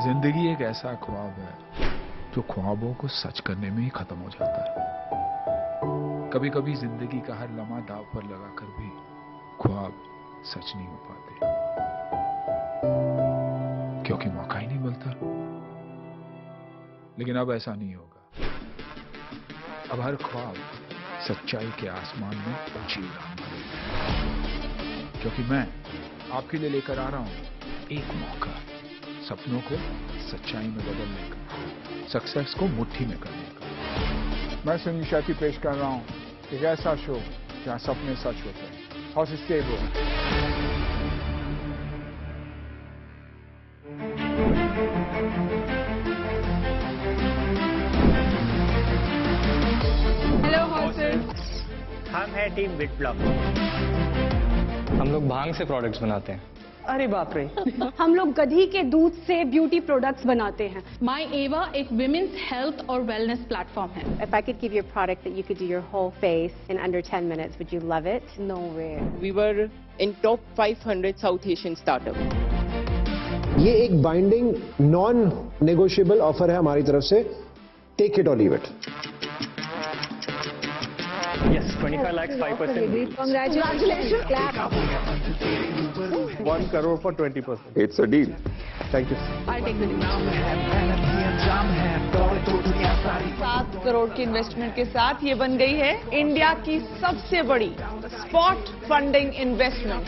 जिंदगी एक ऐसा ख्वाब है जो ख्वाबों को सच करने में ही खत्म हो जाता है। कभी कभी जिंदगी का हर लम्हा दांव पर लगाकर भी ख्वाब सच नहीं हो पाते, क्योंकि मौका ही नहीं मिलता। लेकिन अब ऐसा नहीं होगा। अब हर ख्वाब सच्चाई के आसमान में ऊंची उड़ान भरेगा, क्योंकि मैं आपके लिए लेकर आ रहा हूं एक मौका, सपनों को सच्चाई में बदलने का, सक्सेस को मुट्ठी में करने का। मैं सुनील शेट्टी पेश कर रहा हूं एक ऐसा शो जहां सपने सच होते हैं। House stable. हेलो हॉर्सेस, हम हैं टीम बिटब्लॉक। हम लोग भांग से प्रोडक्ट्स बनाते हैं। अरे बाप रे। हम लोग गधी के दूध से ब्यूटी प्रोडक्ट्स बनाते हैं। माई एवा एक विमेंस हेल्थ और वेलनेस प्लेटफॉर्म है। If I could give you a product that you could do your whole face in under 10 minutes, would you love it? No way. We were in top 500 South Asian startup. ये एक binding non negotiable offer है हमारी तरफ से। Take it or leave it. Yes, 25 lakhs, 5%. Congratulations. Clap. 1 crore for 20%. It's a deal. Thank you. I'll take the deal. 7 crore की investment के साथ ये बन गई है इंडिया की सबसे बड़ी स्पॉट फंडिंग इन्वेस्टमेंट।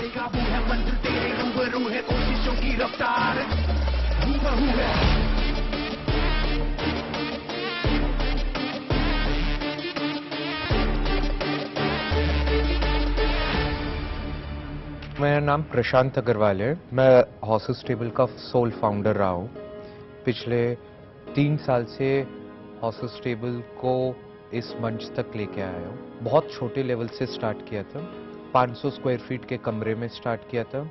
मेरा नाम प्रशांत अग्रवाल है। मैं हॉर्सेस स्टेबल का सोल फाउंडर रहा हूँ। पिछले 3 साल से हॉर्सेस स्टेबल को इस मंच तक लेके आया हूँ। बहुत छोटे लेवल से स्टार्ट किया था। 500 स्क्वायर फीट के कमरे में स्टार्ट किया था।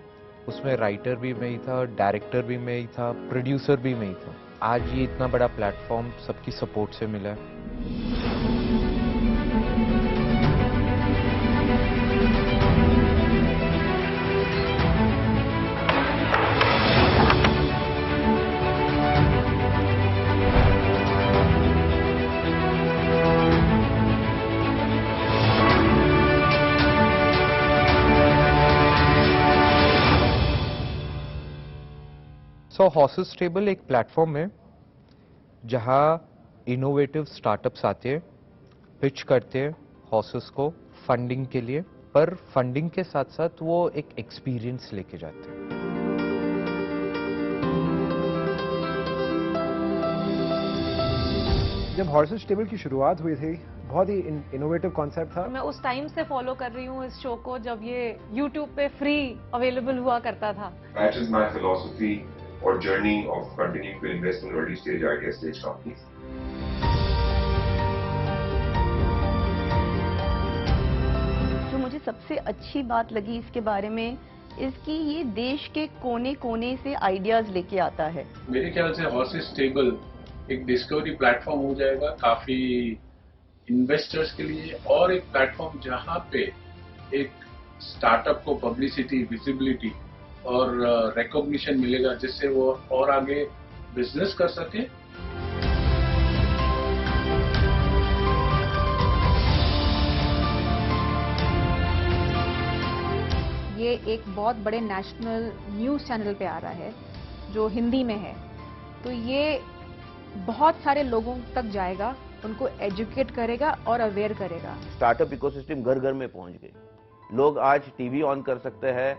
उसमें राइटर भी मैं ही था, डायरेक्टर भी मैं ही था, प्रोड्यूसर भी मैं ही था। आज ये इतना बड़ा प्लेटफॉर्म सबकी सपोर्ट से मिला है। सो हॉर्सेस स्टेबल एक प्लेटफॉर्म है जहां इनोवेटिव स्टार्टअप्स आते हैं, पिच करते हैं हॉर्सेस को फंडिंग के लिए, पर फंडिंग के साथ साथ वो एक एक्सपीरियंस लेके जाते हैं। जब हॉर्सेस स्टेबल की शुरुआत हुई थी, बहुत ही इनोवेटिव कॉन्सेप्ट था। मैं उस टाइम से फॉलो कर रही हूँ इस शो को जब ये YouTube पे फ्री अवेलेबल हुआ करता था। Matches my philosophy or journey of continuing to invest in early stage idea stage companies. जो मुझे सबसे अच्छी बात लगी इसके बारे में, इसकी ये देश के कोने कोने से आइडियाज लेके आता है। मेरे ख्याल से हॉर्सेस स्टेबल एक डिस्कवरी प्लेटफॉर्म हो जाएगा काफी इन्वेस्टर्स के लिए, और एक प्लेटफॉर्म जहां पे एक स्टार्टअप को पब्लिसिटी, विजिबिलिटी और रिकॉग्निशन मिलेगा, जिससे वो और आगे बिजनेस कर सके। ये एक बहुत बड़े नेशनल न्यूज़ चैनल पे आ रहा है जो हिंदी में है, तो ये बहुत सारे लोगों तक जाएगा, उनको एजुकेट करेगा और अवेयर करेगा। स्टार्टअप इकोसिस्टम घर घर में पहुंच गई। लोग आज टीवी ऑन कर सकते हैं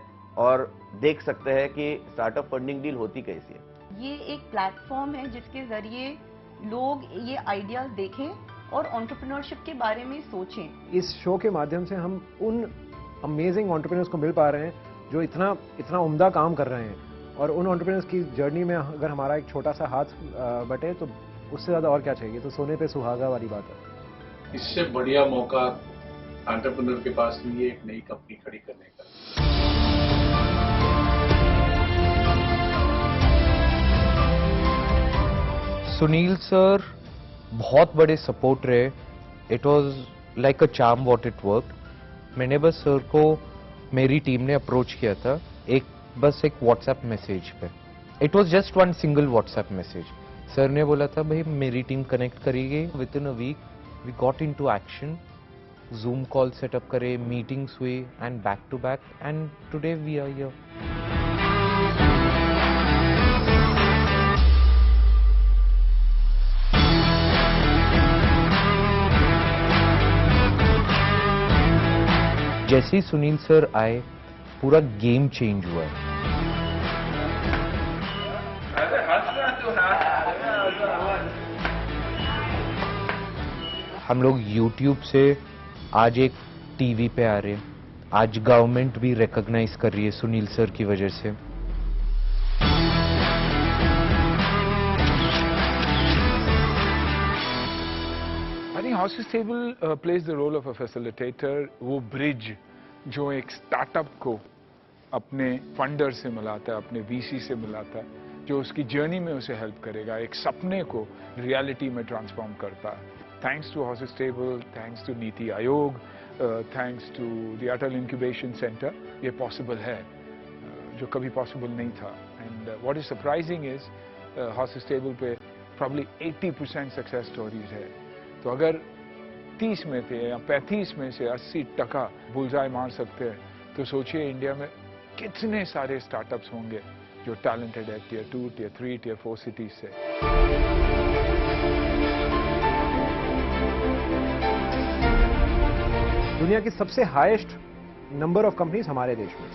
और देख सकते हैं कि स्टार्टअप फंडिंग डील होती कैसी है। ये एक प्लेटफॉर्म है जिसके जरिए लोग ये आइडियाज देखें और एंटरप्रेन्योरशिप के बारे में सोचें। इस शो के माध्यम से हम उन अमेजिंग एंटरप्रेन्योर्स को मिल पा रहे हैं जो इतना उम्दा काम कर रहे हैं, और उन एंटरप्रेन्योर्स की जर्नी में अगर हमारा एक छोटा सा हाथ बटे तो उससे ज्यादा और क्या चाहिए। तो सोने पे सुहागा वाली बात है। इससे बढ़िया मौका एंटरप्रेन्योर के पास नहीं है एक नई कंपनी खड़ी करने का। सुनील सर बहुत बड़े सपोर्ट रहे। It was like a charm what it work. मैंने बस सर को मेरी टीम ने अप्रोच किया था बस एक व्हाट्सएप मैसेज पे, it was just one single WhatsApp message. Sir ने बोला था भाई मेरी टीम कनेक्ट करेगी, within a week we got into action, Zoom call setup करे, मीटिंग्स हुई and back to back, and today we are here. जैसे ही सुनील सर आए पूरा गेम चेंज हुआ है। हम लोग YouTube से आज एक टीवी पे आ रहे हैं, आज गवर्नमेंट भी रिकॉग्नाइज कर रही है सुनील सर की वजह से। I think Horses Stable plays the role of a facilitator, वो ब्रिज जो एक स्टार्टअप को अपने फंडर से मिलाता है, अपने VC से मिलाता है, जो उसकी जर्नी में उसे हेल्प करेगा, एक सपने को रियलिटी में ट्रांसफॉर्म करता है। Thanks to Horses Stable, thanks to NITI Aayog, thanks to the Atal incubation centre, ये पॉसिबल है, जो कभी पॉसिबल नहीं था। And what is surprising is Horses Stable पे प्रॉब्ली 80% सक्सेस स्टोरीज है। तो अगर 30 में थे या 35 में से 80% बुलजाई मार सकते हैं, तो सोचिए इंडिया में कितने सारे स्टार्टअप्स होंगे जो टैलेंटेड है Tier 2, Tier 3, Tier 4 सिटीज से। दुनिया की सबसे हाईएस्ट नंबर ऑफ कंपनीज हमारे देश में।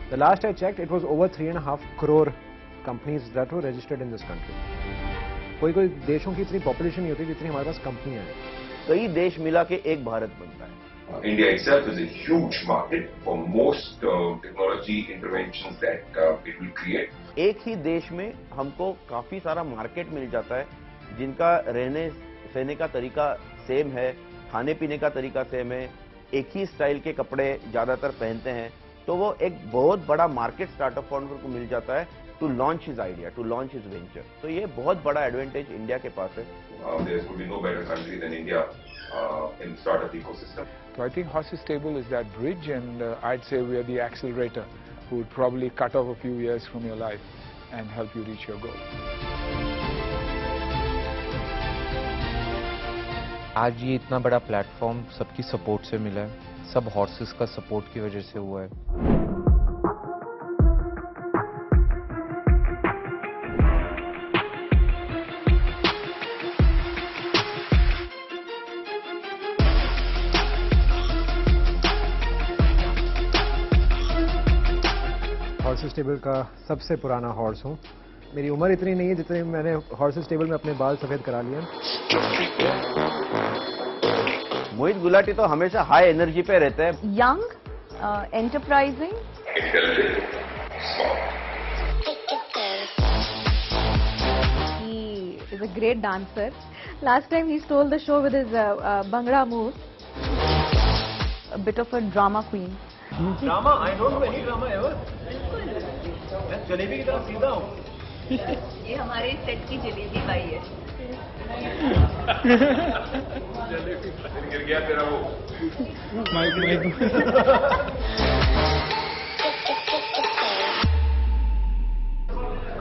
The last I checked it was over 3.5 crore companies that were registered in this country. कोई देशों की इतनी पॉपुलेशन नहीं होती जितनी हमारे पास कंपनियां हैं। कई देश मिला के एक भारत बनता है। India itself is a huge market for most technology interventions that it will create. एक ही देश में हमको काफी सारा मार्केट मिल जाता है, जिनका रहने सहने का तरीका सेम है, खाने पीने का तरीका सेम है, एक ही स्टाइल के कपड़े ज्यादातर पहनते हैं, तो वो एक बहुत बड़ा मार्केट स्टार्टअप फाउंडर को मिल जाता है to launch his idea, to launch his venture. तो ये बहुत बड़ा एडवांटेज इंडिया के पास है। There could be no better country than India in startup ecosystem. So I think Horses Stable is that bridge, and I'd say we are the accelerator who would probably cut off a few years from your life and help you reach your goal. आज ये इतना बड़ा platform सबकी support से मिला है, सब horses का सपोर्ट की वजह से हुआ है। हॉर्सेस स्टेबल का सबसे पुराना हॉर्स हूँ। मेरी उम्र इतनी नहीं है जितनी मैंने हॉर्सेस स्टेबल में अपने बाल सफेद करा लिए। मोहित गुलाटी तो हमेशा हाई एनर्जी पे रहते हैं। Young, enterprising, he is a great dancer. Last time he stole the show with his Bhangra moves. a bit of a drama queen. Drama? I don't do any drama ever. मैं जलेबी की तरफ सीधा हूँ। ये हमारे सेट की jalebi by है। जलेबी गिर गया तेरा वो।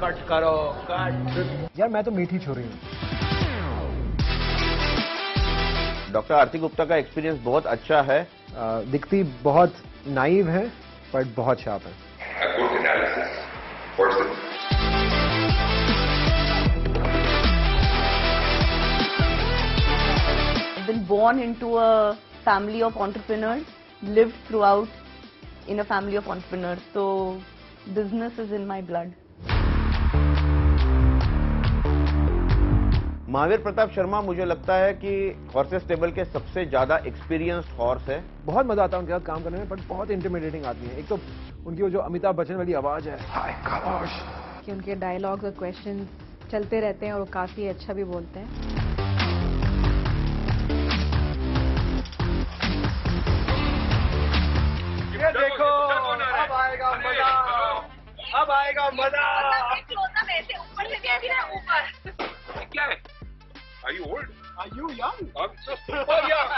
कट करो, कट। यार मैं तो मीठी छोरी हूँ। डॉक्टर आरती गुप्ता का एक्सपीरियंस बहुत अच्छा है। दिखती बहुत नाइव है पर बहुत शार्प है। I've been born into a family of entrepreneurs, lived throughout in a family of entrepreneurs, so business is in my blood. Mahavir Pratap Sharma मुझे लगता है कि हॉर्सेस स्टेबल के सबसे ज्यादा एक्सपीरियंस्ड हॉर्स है। बहुत मजा आता है उनके साथ काम करने में, बट बहुत इंटिमिडेटिंग आदमी है। एक तो उनकी वो जो अमिताभ बच्चन वाली आवाज है, हाय गॉश, कि उनके डायलॉग्स और क्वेश्चन चलते रहते हैं और वो काफी अच्छा भी बोलते हैं। ये देखो, अब आएगा मजा, अब आएगा मजा। ऐसे ऊपर से भी ना ऊपर। क्या है? Are you old? Are you young? I'm so super young.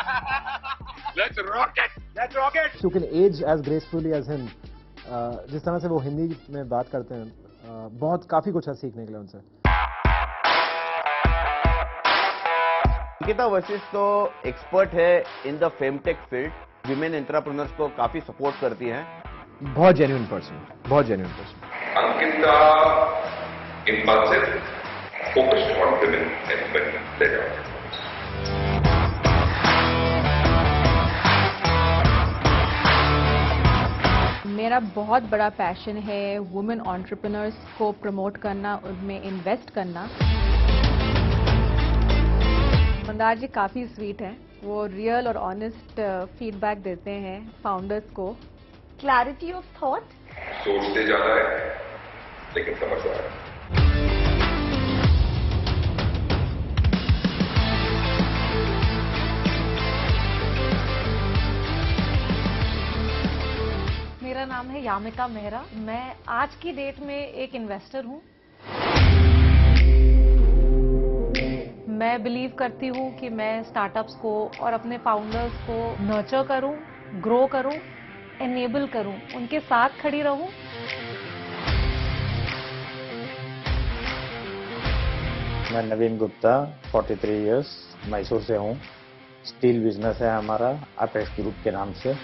Let's rock it. Let's rock it. You can age as gracefully as him. जिस तरह से वो हिंदी में बात करते हैं, बहुत काफ़ी कुछ है सीखने के लिए उनसे। निकिता वशिष्ठ तो एक्सपर्ट है in the फेमटेक field, women entrepreneurs को काफी सपोर्ट करती हैं। बहुत जेन्युइन पर्सन, बहुत genuine person. Ankita impulsive, focused on women and women. मेरा बहुत बड़ा पैशन है वुमेन एंटरप्रेन्योर्स को प्रमोट करना, उनमें इन्वेस्ट करना। मंदार जी काफ़ी स्वीट हैं, वो रियल और ऑनेस्ट फीडबैक देते हैं फाउंडर्स को। क्लैरिटी ऑफ थॉट, सोचते ज्यादा है लेकिन समझदार है। मेरा नाम है यामिका मेहरा। मैं आज की डेट में एक इन्वेस्टर हूँ। मैं बिलीव करती हूँ कि मैं स्टार्टअप्स को और अपने फाउंडर्स को नर्चर करूँ, ग्रो करूँ, एनेबल करूँ, उनके साथ खड़ी रहूँ। मैं नवीन गुप्ता, 43 इयर्स, मैसूर से हूँ। स्टील बिजनेस है हमारा अपेक्स ग्रुप के नाम से।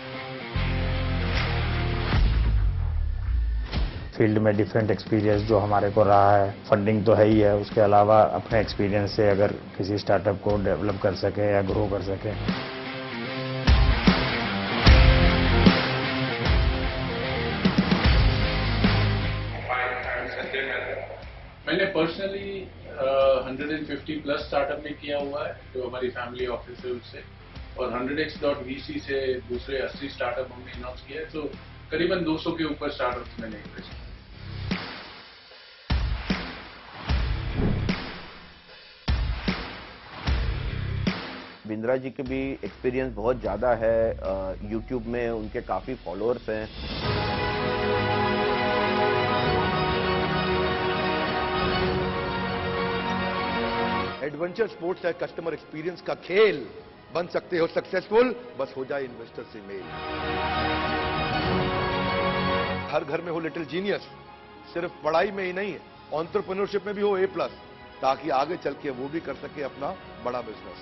फील्ड में डिफरेंट एक्सपीरियंस जो हमारे को रहा है, फंडिंग तो है ही है, उसके अलावा अपने एक्सपीरियंस से अगर किसी स्टार्टअप को डेवलप कर सके या ग्रो कर सके। मैंने पर्सनली 150 प्लस स्टार्टअप में किया हुआ है जो हमारी फैमिली ऑफिस है उससे, और 100x.vc से दूसरे 80 स्टार्टअप हमने अनाउंस किया है, तो करीबन 200 के ऊपर स्टार्टअप्स मैंने इन्वेस्ट किया। बिंद्रा जी के भी एक्सपीरियंस बहुत ज़्यादा है, यूट्यूब में उनके काफ़ी फॉलोअर्स हैं। एडवेंचर स्पोर्ट्स है कस्टमर एक्सपीरियंस का खेल, बन सकते हो सक्सेसफुल, बस हो जाए इन्वेस्टर से मेल। हर घर में हो लिटिल जीनियस, सिर्फ पढ़ाई में ही नहीं है, एंटरप्रेन्योरशिप में भी हो A+, ताकि आगे चल के वो भी कर सके अपना बड़ा बिजनेस।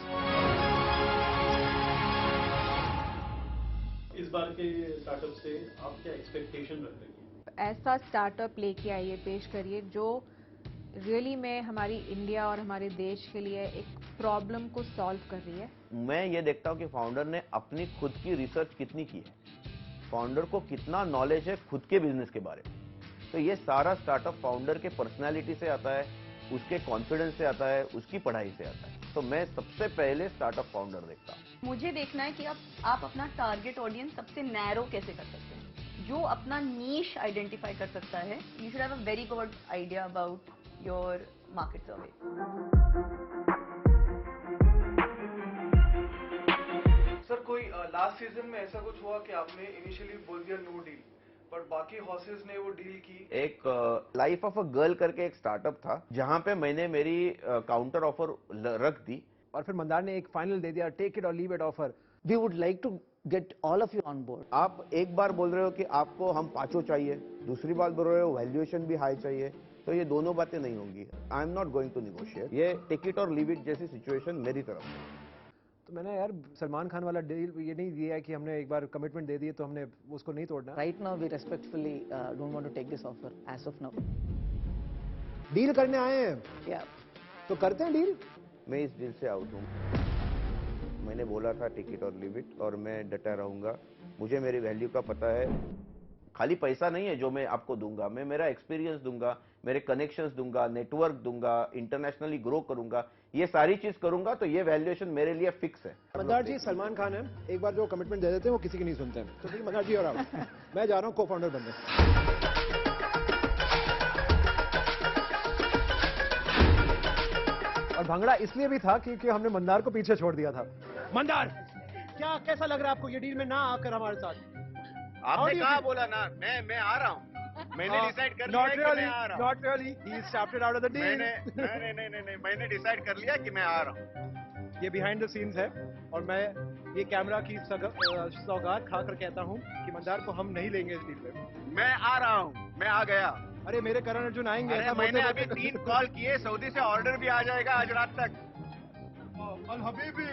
इस बार के स्टार्टअप से आप क्या एक्सपेक्टेशन रखते हैं? ऐसा स्टार्टअप लेके आइए, पेश करिए जो रियली में हमारी इंडिया और हमारे देश के लिए एक प्रॉब्लम को सॉल्व कर रही है। मैं ये देखता हूँ कि फाउंडर ने अपनी खुद की रिसर्च कितनी की है, फाउंडर को कितना नॉलेज है खुद के बिजनेस के बारे में। तो ये सारा स्टार्टअप फाउंडर के पर्सनालिटी से आता है, उसके कॉन्फिडेंस से आता है, उसकी पढ़ाई से आता है। तो मैं सबसे पहले स्टार्टअप फाउंडर देखता हूँ। मुझे देखना है कि आप अपना टारगेट ऑडियंस सबसे नैरो कैसे कर सकते हैं। जो अपना नीश आइडेंटिफाई कर सकता है, you should have a very good idea about your market survey. Sir कोई लास्ट सीजन में ऐसा कुछ हुआ कि आपने इनिशियली बोल दिया नो डील, पर बाकी हॉर्सेस ने वो डील की? एक लाइफ ऑफ अ गर्ल करके एक स्टार्टअप था जहां पे मैंने मेरी काउंटर ऑफर रख दी, और फिर मंदार ने एक फाइनल दे दिया, take it or leave it offer. We would like to get all of you on board. आप एक बार बोल रहे हो कि आपको हम 5 चाहिए, दूसरी बार बोल रहे हो वैल्यूएशन भी हाई चाहिए, तो ये दोनों बातें नहीं होंगी। I am not going to negotiate. ये take it or leave it जैसी सिचुएशन मेरी तरफ से। तो मैंने यार सलमान खान वाला डील ये नहीं दिया है कि हमने एक बार कमिटमेंट दे दी तो हमने उसको नहीं तोड़ना। Right now we respectfully don't want to take this offer as of now. Deal करने आए हैं या तो करते हैं डील। मैं इस डील से आउट हूँ। मैंने बोला था take it or leave it, और मैं डटा रहूंगा। मुझे मेरी वैल्यू का पता है। खाली पैसा नहीं है जो मैं आपको दूंगा, मैं मेरा एक्सपीरियंस दूंगा, मेरे कनेक्शंस दूंगा, नेटवर्क दूंगा, इंटरनेशनली ग्रो करूंगा, ये सारी चीज करूंगा। तो ये वैल्यूएशन मेरे लिए फिक्स है। मंदार जी सलमान खान है, एक बार जो कमिटमेंट दे देते हैं वो किसी की नहीं सुनते हैं। तो मंदार जी और आप मैं जा रहा हूँ को-फाउंडर बनने। और भंगड़ा इसलिए भी था क्योंकि हमने मंदार को पीछे छोड़ दिया था। मंदार क्या कैसा लग रहा है आपको ये डील में ना आकर हमारे साथ? आपने कहा बोला ना, मैं आ रहा हूँ। मैंने डिसाइड कर लिया कि मैं आ रहा हूँ। Not really. He stepped out of the deal. नहीं, मैंने डिसाइड कर लिया कि मैं आ रहा हूँ। ये बिहाइंड द सीन्स है, और मैं ये कैमरा की सौगात खाकर कहता हूँ कि मंदार को हम नहीं लेंगे इस डील में। मैं आ रहा हूँ, मैं आ गया। अरे मेरे करण अर्जुन आएंगे। अरे मैंने अभी 3 कॉल किए, सऊदी से ऑर्डर भी आ जाएगा आज रात तक। अल Habibi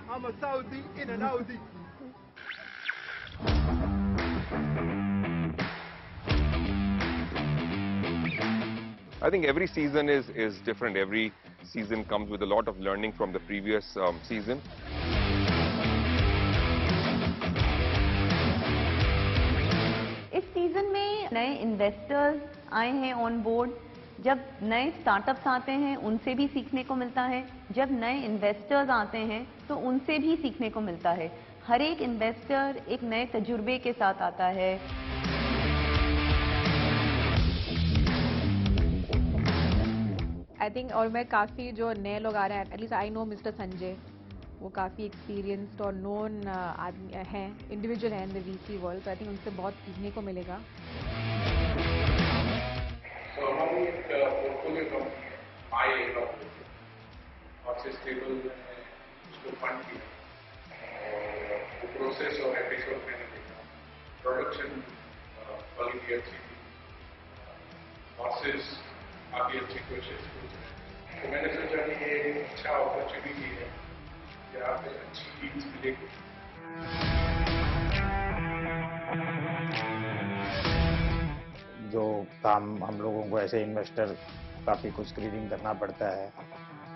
I'm a Saudi in and Audi. I think every season is different. Every season comes with a lot of learning from the previous season. इस सीजन में नए इन्वेस्टर्स आए हैं ऑन बोर्ड। जब नए स्टार्टअप्स आते हैं उनसे भी सीखने को मिलता है, जब नए इन्वेस्टर्स आते हैं तो उनसे भी सीखने को मिलता है। हर एक इन्वेस्टर एक नए तजुर्बे के साथ आता है। आई थिंक और मैं काफ़ी जो नए लोग आ रहे हैं, at least I know mister Sanjay, वो काफ़ी एक्सपीरियंस्ड और नोन आदमी हैं, इंडिविजुअल हैं इन द वीसी वर्ल्ड, तो आई थिंक उनसे बहुत सीखने को मिलेगा। तो हमारी पोर्टफोलियो कंपनी आई हॉर्सेस स्टेबल उसको फंड किया और वो प्रोसेस और एपिसोड मैंने देखा, प्रोडक्शन क्वालिटी अच्छी थी, हॉर्सेस काफ़ी अच्छी कोशिश की, तो मैंने सोचा कि ये एक अच्छा अपॉर्चुनिटी है कि आप अच्छी टीम्स मिलेगी। जो काम हम लोगों को ऐसे इन्वेस्टर काफ़ी कुछ स्क्रीनिंग करना पड़ता है,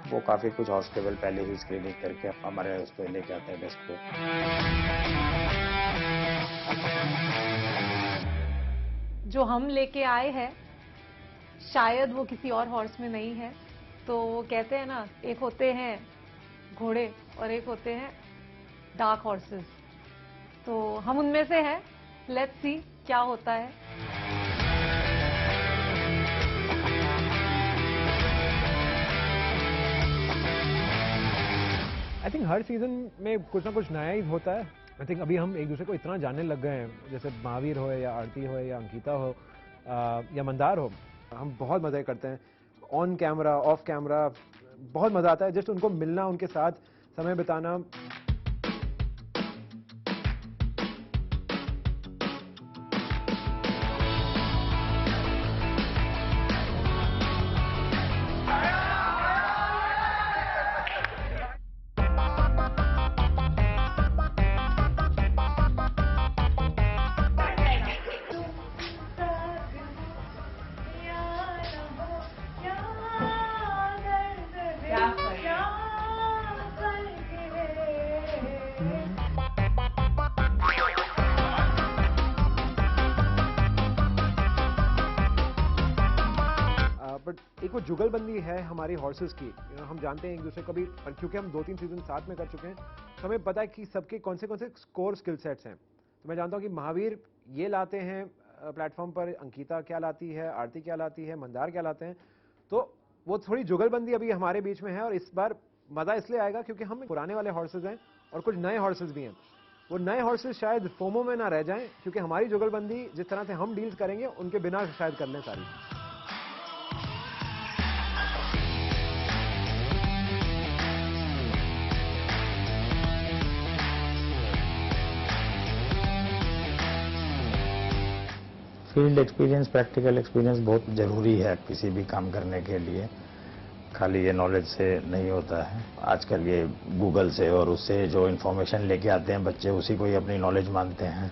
वो काफ़ी कुछ हॉर्स स्टेबल पहले ही स्क्रीनिंग करके हमारे उस पर लेके आते हैं डेस्क पे। जो हम लेके आए हैं शायद वो किसी और हॉर्स में नहीं है। तो वो कहते हैं ना, एक होते हैं घोड़े और एक होते हैं डार्क हॉर्सेस, तो हम उनमें से हैं। लेट्स सी क्या होता है। आई थिंक हर सीजन में कुछ ना कुछ नया ही होता है। आई थिंक अभी हम एक दूसरे को इतना जानने लग गए हैं, जैसे महावीर हो या आरती हो या अंकिता हो या मंदार हो, हम बहुत मज़े करते हैं ऑन कैमरा ऑफ कैमरा, बहुत मज़ा आता है जस्ट उनको मिलना, उनके साथ समय बिताना। बट एक वो जुगलबंदी है हमारी हॉर्सेस की, हम जानते हैं एक दूसरे को भी, और क्योंकि हम 2-3 सीजन साथ में कर चुके हैं तो हमें पता है कि सबके कौन से स्कोर स्किल सेट्स हैं। तो मैं जानता हूँ कि महावीर ये लाते हैं प्लेटफॉर्म पर, अंकिता क्या लाती है, आरती क्या लाती है, मंदार क्या लाते हैं, तो वो थोड़ी जुगलबंदी अभी हमारे बीच में है। और इस बार मज़ा इसलिए आएगा क्योंकि हम पुराने वाले हॉर्सेज हैं और कुछ नए हॉर्सेज भी हैं। वो नए हॉर्सेज शायद फोमो में ना रह जाएं, क्योंकि हमारी जुगलबंदी जिस तरह से हम डील्स करेंगे उनके बिना शायद कर लें सारी। फील्ड एक्सपीरियंस, प्रैक्टिकल एक्सपीरियंस बहुत ज़रूरी है किसी भी काम करने के लिए। खाली ये नॉलेज से नहीं होता है। आजकल ये गूगल से और उससे जो इन्फॉर्मेशन लेके आते हैं बच्चे, उसी को ही अपनी नॉलेज मानते हैं।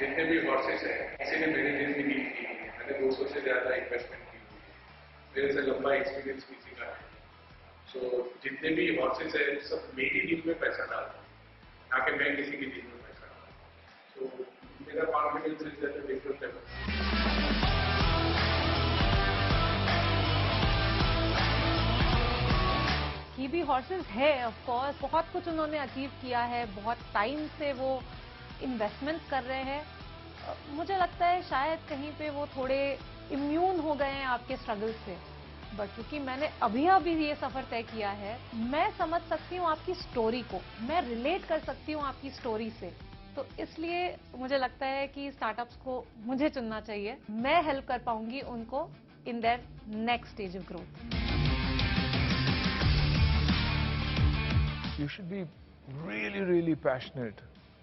जितने भी हॉर्सेस हैं किसी ने मेरी जिंदगी डील की है, मैंने 200 से ज़्यादा इन्वेस्टमेंट की हुई है, मेरे से लंबा एक्सपीरियंस किसी का है। तो जितने भी हॉर्सेस है सब मेरी डील में पैसा डालते हैं, ना कि मैं किसी की डील में पैसा डालता। तो मेरा confidence is at a different level. ये भी हॉर्सेस है ऑफ कोर्स, बहुत कुछ उन्होंने अचीव किया है, बहुत टाइम से वो इन्वेस्टमेंट कर रहे हैं। मुझे लगता है शायद कहीं पे वो थोड़े इम्यून हो गए हैं आपके स्ट्रगल से, बट क्योंकि मैंने अभी ये सफर तय किया है, मैं समझ सकती हूँ आपकी स्टोरी को, मैं रिलेट कर सकती हूँ आपकी स्टोरी से। तो इसलिए मुझे लगता है कि स्टार्टअप्स को मुझे चुनना चाहिए, मैं हेल्प कर पाऊंगी उनको in their next stage of growth. You should be really passionate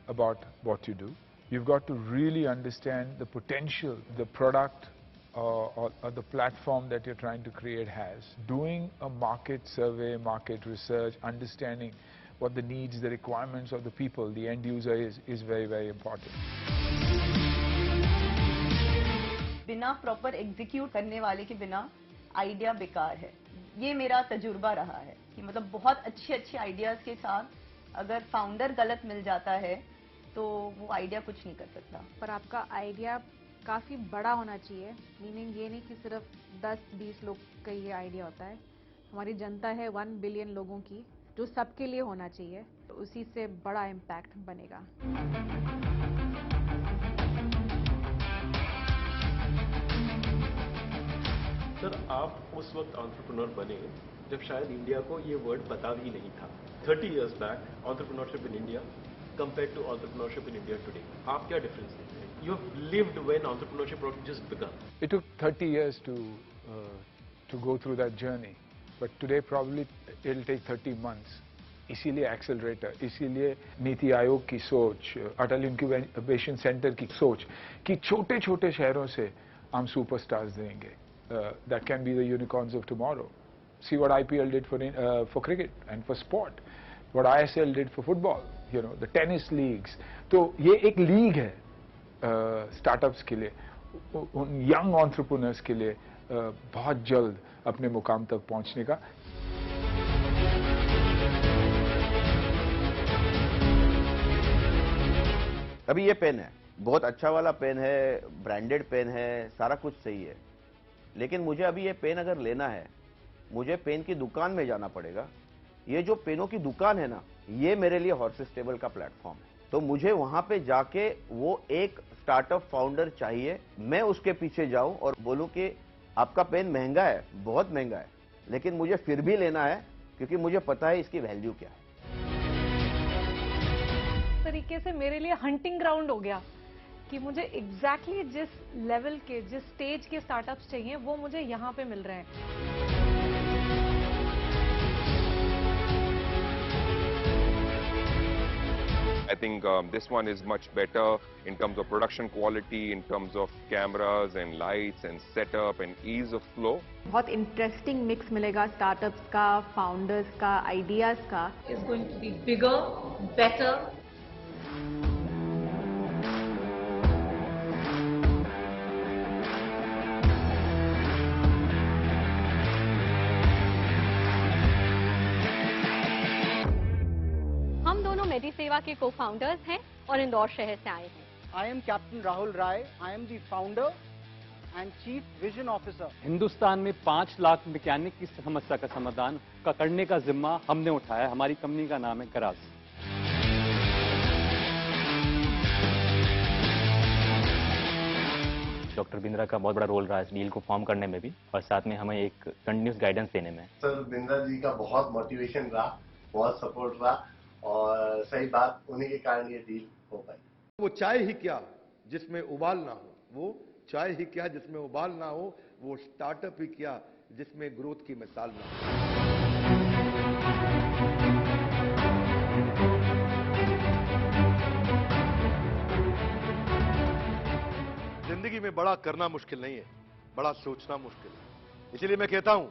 about what you do. You've got to really understand the potential the product or the platform that you're trying to create has. Doing a market survey, market research, understanding what the needs, the requirements of the people, the end user is very important. बिना proper execute करने वाले के बिना idea बेकार है। ये मेरा तजुर्बा रहा है कि मतलब बहुत अच्छे आइडियाज के साथ अगर फाउंडर गलत मिल जाता है तो वो आइडिया कुछ नहीं कर सकता। पर आपका आइडिया काफ़ी बड़ा होना चाहिए, मीनिंग ये नहीं कि सिर्फ 10-20 लोग का ये आइडिया होता है। हमारी जनता है 1 बिलियन लोगों की, जो सबके लिए होना चाहिए, तो उसी से बड़ा इम्पैक्ट बनेगा। सर, आप उस वक्त एंटरप्रेन्योर बने जब शायद इंडिया को ये वर्ड पता भी नहीं था। 30 years back, entrepreneurship in India compared to entrepreneurship in India today. आप क्या डिफरेंस देखते हैं? You have lived when entrepreneurship just begun. It took 30 years to go through that journey, but today probably it'll take 30 months. इसीलिए accelerator, इसीलिए नीति आयोग की सोच, अटल incubation centre की सोच कि छोटे शहरों से हम सुपरस्टार्स देंगे. That can be the unicorns of tomorrow. See what IPL did for cricket and for sport. What ISL did for football. You know, the tennis leagues. तो ये एक लीग है स्टार्टअप्स के लिए, उन यंग एंटरप्रेन्योर्स के लिए बहुत जल्द अपने मुकाम तक पहुंचने का. अभी ये पेन है, बहुत अच्छा वाला पेन है, ब्रांडेड पेन है, सारा कुछ सही है, लेकिन मुझे अभी ये पेन अगर लेना है, मुझे पेन की दुकान में जाना पड़ेगा. ये जो पेनों की दुकान है ना, ये मेरे लिए हॉर्सेस टेबल का प्लेटफॉर्म है. तो मुझे वहां पे जाके वो एक स्टार्टअप फाउंडर चाहिए, मैं उसके पीछे जाऊं और बोलूं कि आपका पेन महंगा है, बहुत महंगा है, लेकिन मुझे फिर भी लेना है क्योंकि मुझे पता है इसकी वैल्यू क्या है. तरीके से मेरे लिए हंटिंग ग्राउंड हो गया कि मुझे एग्जैक्टली जिस लेवल के, जिस स्टेज के स्टार्टअप्स चाहिए वो मुझे यहाँ पे मिल रहे हैं. I think this one is much better in terms of production quality, in terms of cameras and lights and setup and ease of flow. बहुत इंटरेस्टिंग मिक्स मिलेगा स्टार्टअप्स का, फाउंडर्स का, आइडियाज का. It's going to be bigger, better. मेडी सेवा के co-founders हैं और इंदौर शहर से आए हैं. I am captain Rahul Rai. I am the founder and chief vision officer. Hindustan में 5 लाख मैकेनिक की समस्या का समाधान करने का जिम्मा हमने उठाया. हमारी कंपनी का नाम है गराज. डॉक्टर बिंद्रा का बहुत बड़ा रोल रहा है इस डील को फॉर्म करने में भी, और साथ में हमें एक कंटिन्यूस गाइडेंस देने में. सर, बिंद्रा जी का बहुत मोटिवेशन रहा, बहुत सपोर्ट रहा, और सही बात उन्हीं के कारण ये डील हो पाई. वो चाय ही क्या जिसमें उबाल ना हो, वो चाय ही क्या जिसमें उबाल ना हो, वो स्टार्टअप ही क्या जिसमें ग्रोथ की मिसाल ना हो. जिंदगी में बड़ा करना मुश्किल नहीं है, बड़ा सोचना मुश्किल है. इसलिए मैं कहता हूं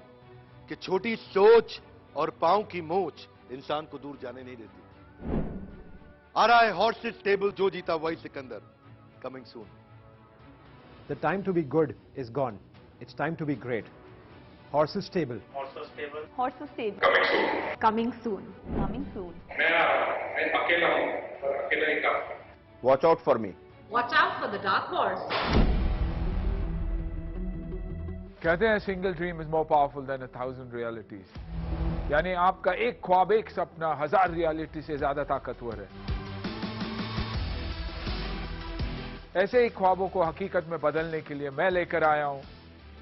कि छोटी सोच और पांव की मोच इंसान को दूर जाने नहीं देती. आ रहा है हॉर्सेस टेबल, जो जीता वही Sikandar. Coming soon. The time to be good is gone. It's time to be great. Horses table. Horses table. Horses table. Coming soon. Coming soon. मैं अकेला हूँ, पर अकेला ही काम. Watch out for me. Watch out for the dark horse. कहते हैं single dream is more powerful than 1000 realities. यानी आपका एक ख्वाब, एक सपना 1000 रियलिटी से ज्यादा ताकतवर है. ऐसे ही ख्वाबों को हकीकत में बदलने के लिए मैं लेकर आया हूं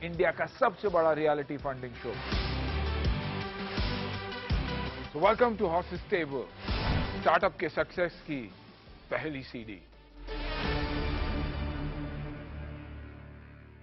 इंडिया का सबसे बड़ा reality funding show. So welcome to horses table, startup के सक्सेस की पहली सीढ़ी.